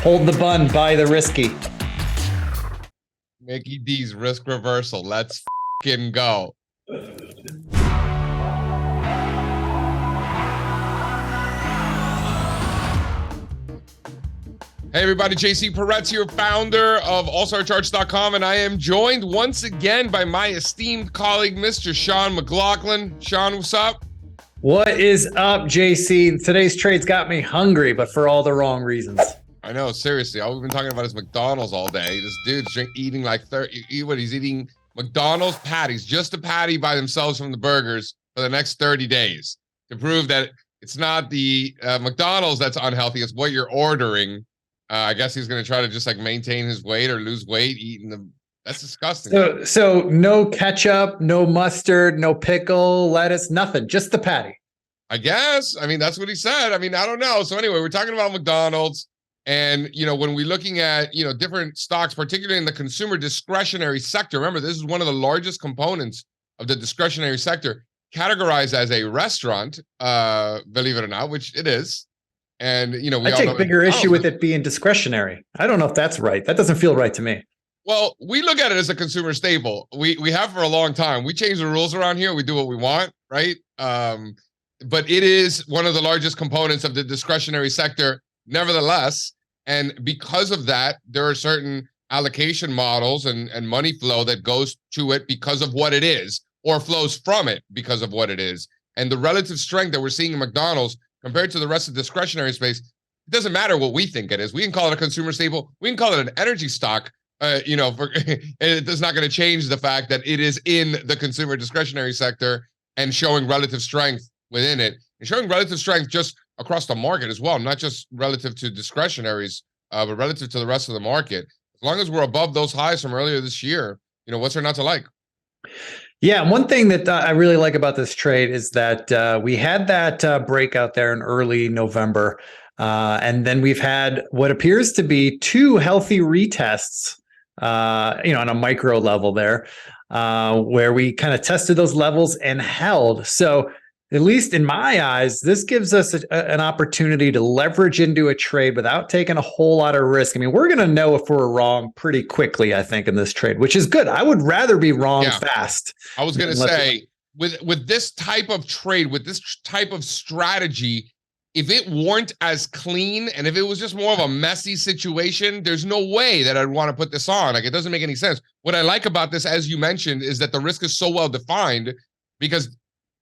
Hold the bun, buy the risky. Mickey D's risk reversal. Let's fucking go. Hey everybody, JC Parets here, founder of allstarcharts.com, and I am joined once again by my esteemed colleague, Mr. Sean McLaughlin. Sean, what's up? What is up, JC? Today's trade's got me hungry, but for all the wrong reasons. I know, seriously. All we've been talking about is McDonald's all day. This dude's eating like 30, he's eating McDonald's patties, just a patty by themselves from the burgers for the next 30 days to prove that it's not the McDonald's that's unhealthy, it's what you're ordering. I guess he's going to try to just like maintain his weight or lose weight eating them. That's disgusting. So no ketchup, no mustard, no pickle, lettuce, nothing, just the patty. I guess. I mean, that's what he said. I mean, I don't know. So anyway, we're talking about McDonald's. And, you know, when we're looking at, you know, different stocks, particularly in the consumer discretionary sector, remember, this is one of the largest components of the discretionary sector, categorized as a restaurant, believe it or not, which it is. And, you know, I take bigger issue with it being discretionary. I don't know if that's right. That doesn't feel right to me. Well, we look at it as a consumer staple. We have for a long time. We change the rules around here. We do what we want, right? But it is one of the largest components of the discretionary sector, nevertheless. And because of that, there are certain allocation models and money flow that goes to it because of what it is, or flows from it because of what it is. And the relative strength that we're seeing in McDonald's compared to the rest of the discretionary space, it doesn't matter what we think it is. We can call it a consumer staple. We can call it an energy stock. You know, it's not going to change the fact that it is in the consumer discretionary sector and showing relative strength within it, and showing relative strength just across the market as well, not just relative to discretionaries, but relative to the rest of the market. As long as we're above those highs from earlier this year, you know, what's there not to like? Yeah, one thing that I really like about this trade is that we had that breakout there in early November, and then we've had what appears to be two healthy retests, you know, on a micro level there, where we kind of tested those levels and held. So at least in my eyes, this gives us an opportunity to leverage into a trade without taking a whole lot of risk. I mean, we're going to know if we're wrong pretty quickly, I think, in this trade, which is good. I would rather be wrong fast. I was going to say, with this type of trade, with this type of strategy, if it weren't as clean and if it was just more of a messy situation, there's no way that I'd want to put this on. Like, it doesn't make any sense. What I like about this, as you mentioned, is that the risk is so well defined, because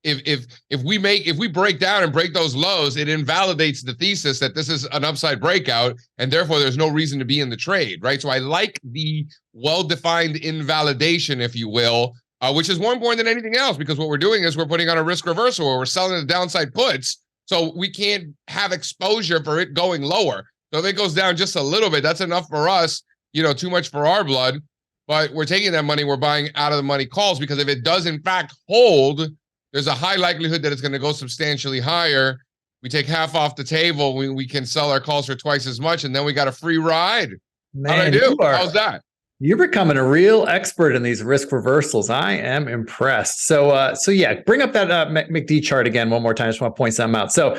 if we break down and break those lows, it invalidates the thesis that this is an upside breakout, and therefore there's no reason to be in the trade, right? So I like the well-defined invalidation, if you will, which is more important than anything else, because what we're doing is we're putting on a risk reversal, or we're selling the downside puts, so we can't have exposure for it going lower. So if it goes down just a little bit, that's enough for us, you know, too much for our blood, but we're taking that money, we're buying out of the money calls, because if it does in fact hold, there's a high likelihood that it's going to go substantially higher. We take half off the table. We can sell our calls for twice as much, and then we got a free ride. Man, how'd I do? How's that? You're becoming a real expert in these risk reversals. I am impressed. So yeah, bring up that McD chart again one more time. I just want to point something out. So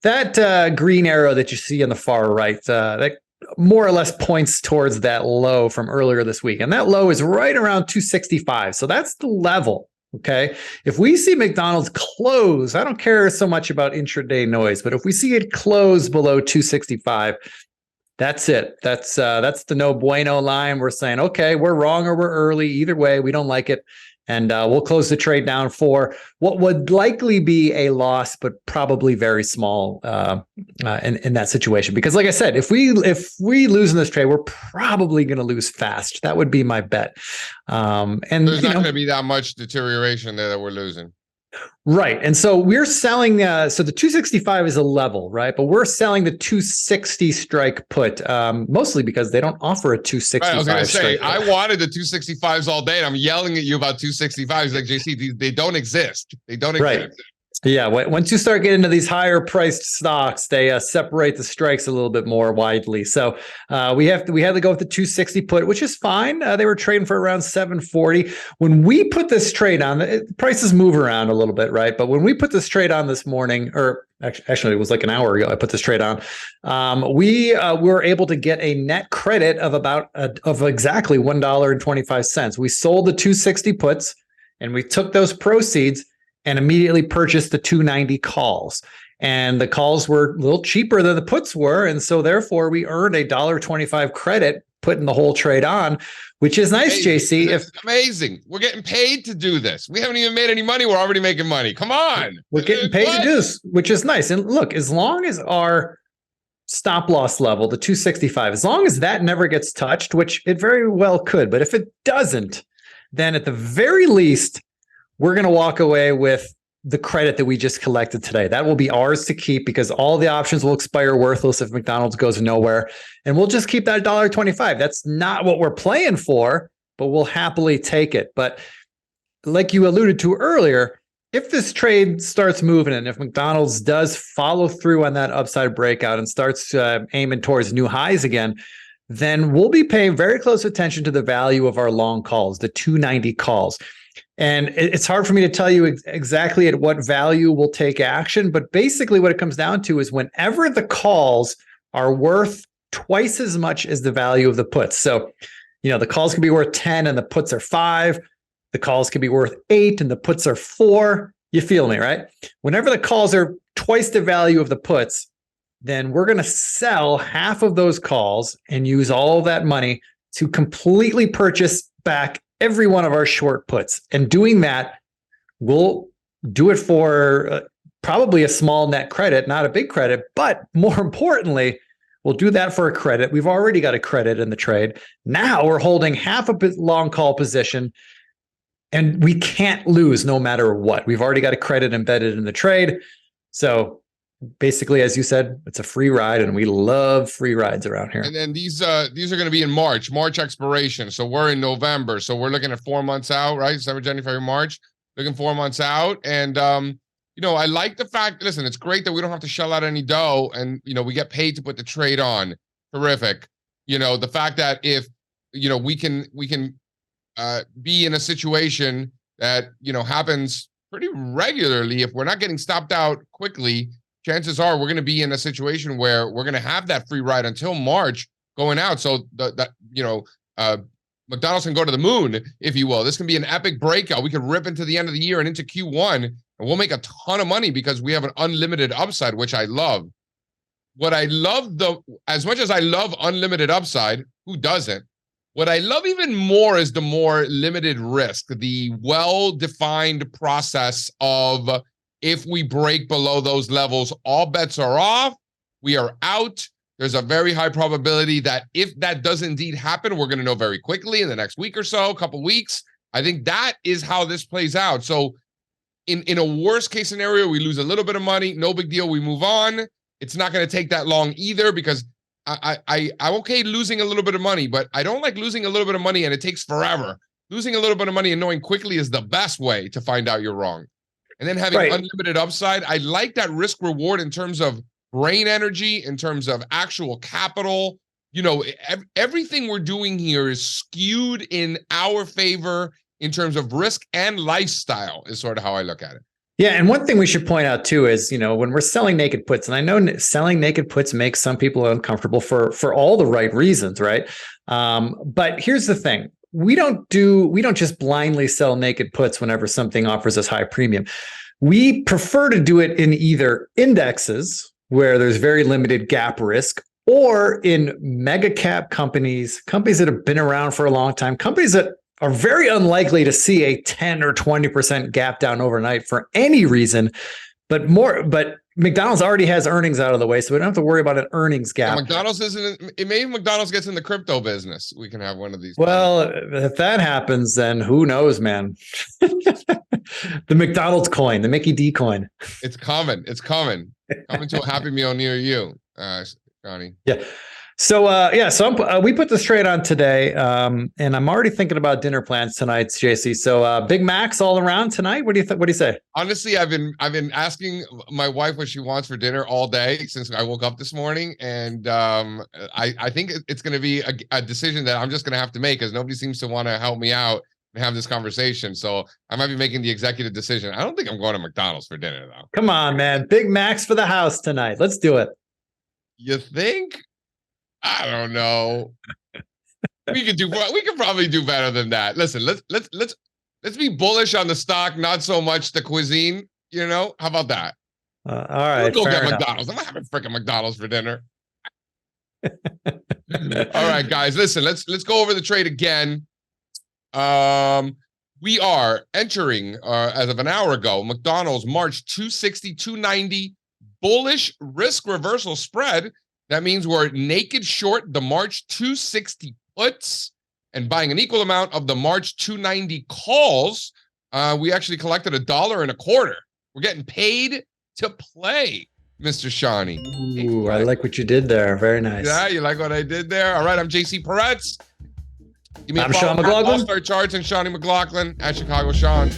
that green arrow that you see on the far right, that more or less points towards that low from earlier this week. And that low is right around 265. So that's the level. Okay. If we see McDonald's close, I don't care so much about intraday noise, but if we see it close below 265, that's it. That's the no bueno line. We're saying, okay, we're wrong or we're early. Either way, we don't like it. And we'll close the trade down for what would likely be a loss, but probably very small in that situation. Because like I said, if we lose in this trade, we're probably going to lose fast. That would be my bet. And there's not going to be that much deterioration there that we're losing. Right. And so we're selling, so the 265 is a level, right? But we're selling the 260 strike put, mostly because they don't offer a 265 right, I was going to say, put. I wanted the 265s all day, and I'm yelling at you about 265s. Like, JC, they don't exist. They don't exist. Right. Yeah, once you start getting into these higher priced stocks, they separate the strikes a little bit more widely. So we had to go with the 260 put, which is fine. They were trading for around 740. When we put this trade on, prices move around a little bit, right? But when we put this trade on this morning, or actually it was like an hour ago, I put this trade on. We were able to get a net credit of exactly $1.25. We sold the 260 puts, and we took those proceeds and immediately purchased the 290 calls. And the calls were a little cheaper than the puts were. And so therefore we earned a $1.25 credit putting the whole trade on, which is nice, JC. It's amazing. We're getting paid to do this. We haven't even made any money. We're already making money. Come on. We're getting paid to do this, which is nice. And look, as long as our stop loss level, the 265, as long as that never gets touched, which it very well could, but if it doesn't, then at the very least, we're going to walk away with the credit that we just collected today. That will be ours to keep because all the options will expire worthless if McDonald's goes nowhere. And we'll just keep that $1.25. That's not what we're playing for, but we'll happily take it. But like you alluded to earlier, if this trade starts moving and if McDonald's does follow through on that upside breakout and starts aiming towards new highs again, then we'll be paying very close attention to the value of our long calls, the 290 calls. And it's hard for me to tell you exactly at what value we'll take action, but basically what it comes down to is whenever the calls are worth twice as much as the value of the puts. So, the calls can be worth 10 and the puts are 5. The calls can be worth 8 and the puts are 4. You feel me, right? Whenever the calls are twice the value of the puts, then we're going to sell half of those calls and use all that money to completely purchase back every one of our short puts. And doing that, we'll do it for probably a small net credit, not a big credit, but more importantly, we'll do that for a credit. We've already got a credit in the trade. Now we're holding half a long call position and we can't lose no matter what. We've already got a credit embedded in the trade. So basically, as you said, it's a free ride, and we love free rides around here. And then these are going to be in March expiration. So we're in November. So we're looking at 4 months out, right? December, January, February, March. Looking 4 months out. And I like the fact. Listen, it's great that we don't have to shell out any dough, and we get paid to put the trade on. Terrific. The fact that if we can be in a situation that happens pretty regularly. If we're not getting stopped out quickly, chances are we're going to be in a situation where we're going to have that free ride until March going out. So McDonald's can go to the moon, if you will. This can be an epic breakout. We could rip into the end of the year and into Q1, and we'll make a ton of money because we have an unlimited upside, which I love. What I love, as much as I love unlimited upside, who doesn't? What I love even more is the more limited risk, the well-defined process of if we break below those levels, all bets are off. We are out. There's a very high probability that if that does indeed happen, we're going to know very quickly in the next week or so, a couple weeks. I think that is how this plays out. So in a worst case scenario, we lose a little bit of money. No big deal. We move on. It's not going to take that long either because I'm okay losing a little bit of money, but I don't like losing a little bit of money and it takes forever. Losing a little bit of money and knowing quickly is the best way to find out you're wrong. And then having unlimited upside, I like that risk reward in terms of brain energy, in terms of actual capital. Everything we're doing here is skewed in our favor in terms of risk and lifestyle is sort of how I look at it. Yeah, and one thing we should point out too is, when we're selling naked puts, and I know selling naked puts makes some people uncomfortable for all the right reasons, right? But here's the thing. We don't just blindly sell naked puts whenever something offers us high premium. We prefer to do it in either indexes where there's very limited gap risk, or in mega cap companies that have been around for a long time, companies that are very unlikely to see a 10 or 20% gap down overnight for any reason, but McDonald's already has earnings out of the way, so we don't have to worry about an earnings gap. McDonald's maybe McDonald's gets in the crypto business. We can have one of these. Well, if that happens, then who knows, man? The McDonald's coin, the Mickey D coin. It's coming. Coming to a Happy Meal near you, Johnny. Yeah. So we put this trade on today, and I'm already thinking about dinner plans tonight, JC. So Big Macs all around tonight. What do you what do you say? Honestly, I've been asking my wife what she wants for dinner all day since I woke up this morning, and I think it's going to be a decision that I'm just going to have to make because nobody seems to want to help me out and have this conversation. So I might be making the executive decision. I don't think I'm going to McDonald's for dinner though. Come on, man! Big Macs for the house tonight. Let's do it. You think? I don't know. We could probably do better than that. Listen, let's be bullish on the stock, not so much the cuisine. You know, how about that? All right, we'll go get McDonald's. I'm not having freaking McDonald's for dinner. All right, guys, listen. Let's go over the trade again. We are entering as of an hour ago. McDonald's March 260, 290 bullish risk reversal spread. That means we're naked short the March 260 puts and buying an equal amount of the March 290 calls. We actually collected $1.25. We're getting paid to play, Mr. Shawnee. Ooh, I like what you did there. Very nice. Yeah, you like what I did there? All right, I'm JC Parets. I'm Sean McLaughlin. All-Star Charts and Shawnee McLaughlin at Chicago Sean.